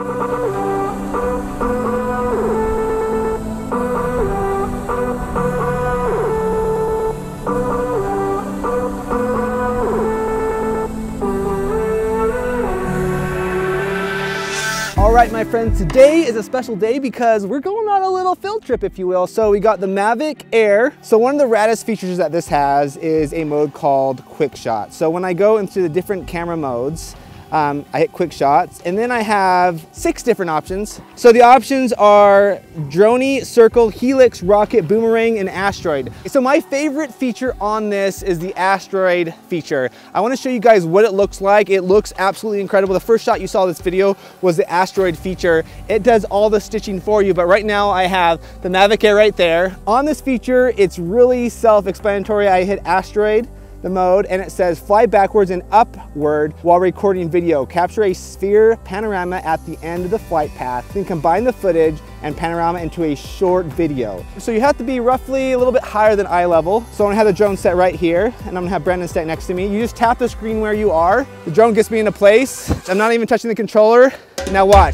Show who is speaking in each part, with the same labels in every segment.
Speaker 1: All right, my friends, today is a special day because we're going on a little field trip, if you will. So we got the Mavic Air. So one of the raddest features that this has is a mode called Quick Shot. So when I go into the different camera modes, I hit quick shots, and then I have 6 different options. So the options are Droney, Circle, Helix, Rocket, Boomerang, and Asteroid. So my favorite feature on this is the Asteroid feature. I want to show you guys what it looks like. It looks absolutely incredible. The first shot you saw this video was the Asteroid feature. It does all the stitching for you, but right now I have the Mavic Air right there. On this feature, it's really self-explanatory. I hit Asteroid, the mode, and it says fly backwards and upward while recording video. Capture a sphere panorama at the end of the flight path, then combine the footage and panorama into a short video. So you have to be roughly a little bit higher than eye level. So I'm gonna have the drone set right here, and I'm gonna have Brandon set next to me. You just tap the screen where you are. The drone gets me into place. I'm not even touching the controller. Now watch.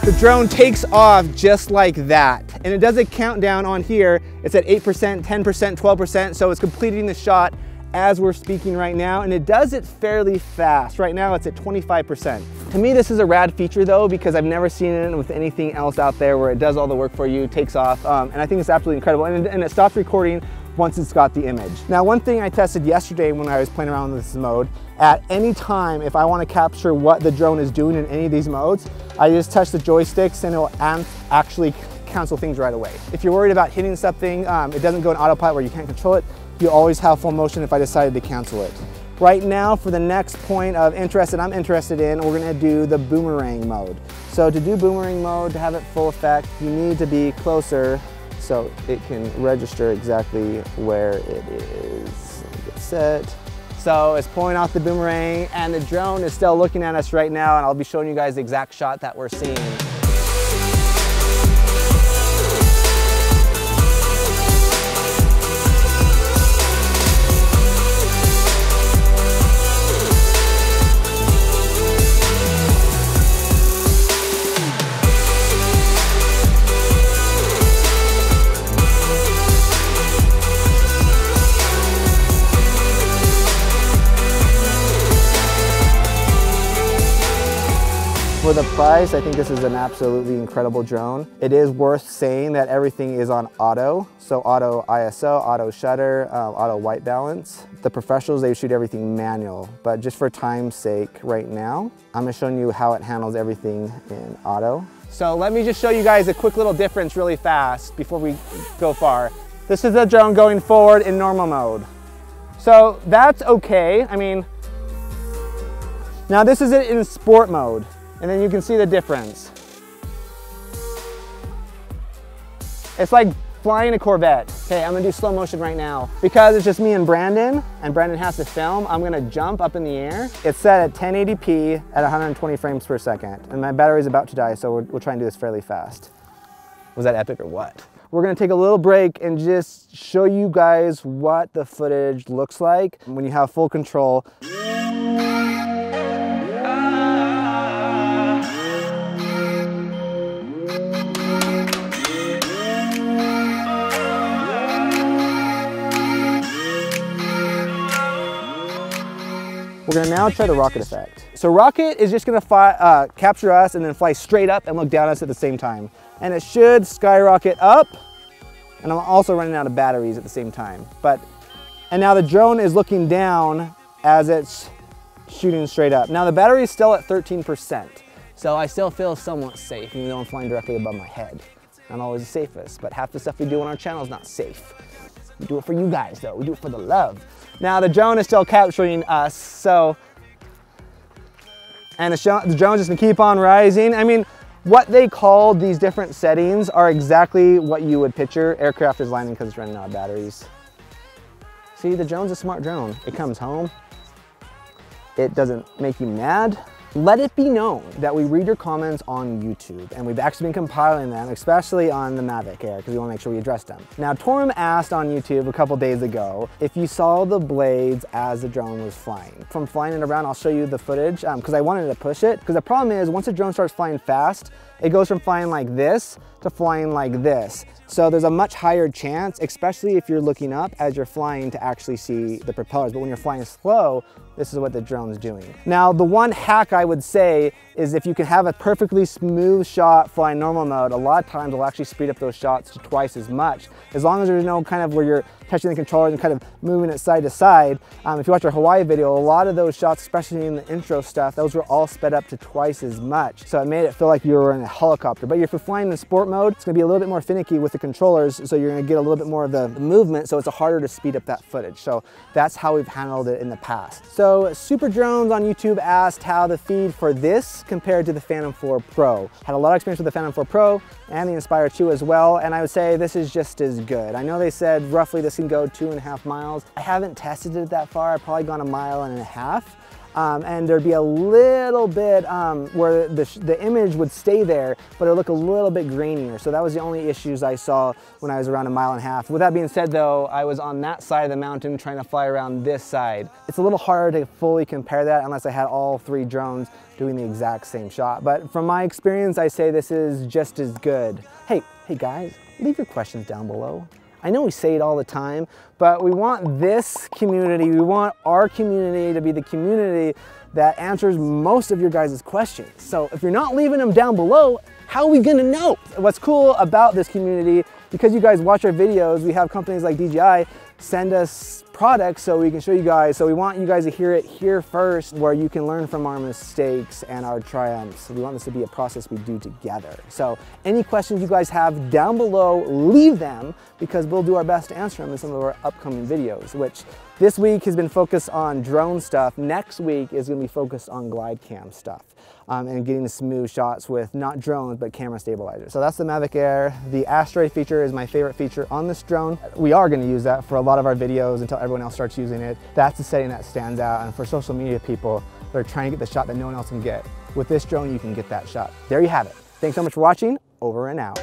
Speaker 1: The drone takes off just like that. And it does a countdown on here. It's at 8%, 10%, 12%. So it's completing the shot as we're speaking right now. And it does it fairly fast. Right now it's at 25%. To me, this is a rad feature though, because I've never seen it with anything else out there where it does all the work for you, takes off. And I think it's absolutely incredible. And it stops recording once it's got the image. Now, one thing I tested yesterday when I was playing around with this mode, at any time, if I want to capture what the drone is doing in any of these modes, I just touch the joysticks and it'll actually cancel things right away. If you're worried about hitting something, it doesn't go in autopilot where you can't control it, you always have full motion if I decided to cancel it. Right now, for the next point of interest that I'm interested in, we're gonna do the Boomerang mode. So to do Boomerang mode, to have it full effect, you need to be closer so it can register exactly where it is. Let me get set. So it's pulling off the boomerang, and the drone is still looking at us right now, and I'll be showing you guys the exact shot that we're seeing. For the price, I think this is an absolutely incredible drone. It is worth saying that everything is on auto. So auto ISO, auto shutter, auto white balance. The professionals, they shoot everything manual, but just for time's sake right now, I'm gonna show you how it handles everything in auto. So let me just show you guys a quick little difference really fast before we go far. This is the drone going forward in normal mode. So that's okay. I mean, now this is it in sport mode. And then you can see the difference. It's like flying a Corvette. Okay, I'm gonna do slow motion right now. Because it's just me and Brandon has to film, I'm gonna jump up in the air. It's set at 1080p at 120 frames per second. And my battery's about to die, so we'll try and do this fairly fast. Was that epic or what? We're gonna take a little break and just show you guys what the footage looks like when you have full control. We're gonna now try the rocket effect. So rocket is just gonna capture us and then fly straight up and look down at us at the same time. And it should skyrocket up, and I'm also running out of batteries at the same time. And now the drone is looking down as it's shooting straight up. Now the battery is still at 13%, so I still feel somewhat safe, even though I'm flying directly above my head. Not always the safest, but half the stuff we do on our channel is not safe. We do it for you guys though, we do it for the love. Now the drone is still capturing us, and the drone's just gonna keep on rising. I mean, what they call these different settings are exactly what you would picture. Aircraft is landing because it's running out of batteries. See, the drone's a smart drone. It comes home. It doesn't make you mad. Let it be known that we read your comments on YouTube, and we've actually been compiling them, especially on the Mavic Air, because we want to make sure we address them. Now, Torum asked on YouTube a couple days ago if you saw the blades as the drone was flying. From flying it around, I'll show you the footage, because I wanted to push it, because the problem is once a drone starts flying fast, it goes from flying like this to flying like this. So there's a much higher chance, especially if you're looking up as you're flying, to actually see the propellers. But when you're flying slow, this is what the drone's doing. Now, the one hack I would say is if you can have a perfectly smooth shot flying normal mode, a lot of times it'll actually speed up those shots to twice as much. As long as there's no kind of where you're touching the controller and kind of moving it side to side. If you watch our Hawaii video, a lot of those shots, especially in the intro stuff, those were all sped up to twice as much. So it made it feel like you were in a helicopter. But if you're flying in sport mode, it's gonna be a little bit more finicky with the controllers, so you're gonna get a little bit more of the movement, so it's harder to speed up that footage. So that's how we've handled it in the past. So Super Drones on YouTube asked how the feed for this compared to the Phantom 4 Pro. Had a lot of experience with the Phantom 4 Pro and the Inspire 2 as well, and I would say this is just as good. I know they said roughly this can go 2.5 miles. I haven't tested it that far. I've probably gone 1.5 miles. And there'd be a little bit where the image would stay there, but it'll look a little bit grainier. So that was the only issues I saw when I was around 1.5 miles. With that being said though, I was on that side of the mountain trying to fly around this side. It's a little harder to fully compare that unless I had all 3 drones doing the exact same shot. But from my experience, I say this is just as good. Hey guys, leave your questions down below. I know we say it all the time, but we want this community, we want our community to be the community that answers most of your guys' questions. So if you're not leaving them down below, how are we gonna know? What's cool about this community, because you guys watch our videos, we have companies like DJI send us products so we can show you guys. So we want you guys to hear it here first, where you can learn from our mistakes and our triumphs. We want this to be a process we do together. So any questions you guys have down below, leave them, because we'll do our best to answer them in some of our upcoming videos, which this week has been focused on drone stuff. Next week is gonna be focused on Glidecam stuff. And getting the smooth shots with not drones, but camera stabilizers. So that's the Mavic Air. The Asteroid feature is my favorite feature on this drone. We are gonna use that for a lot of our videos until everyone else starts using it. That's the setting that stands out. And for social media people that are trying to get the shot that no one else can get, with this drone, you can get that shot. There you have it. Thanks so much for watching. Over and out.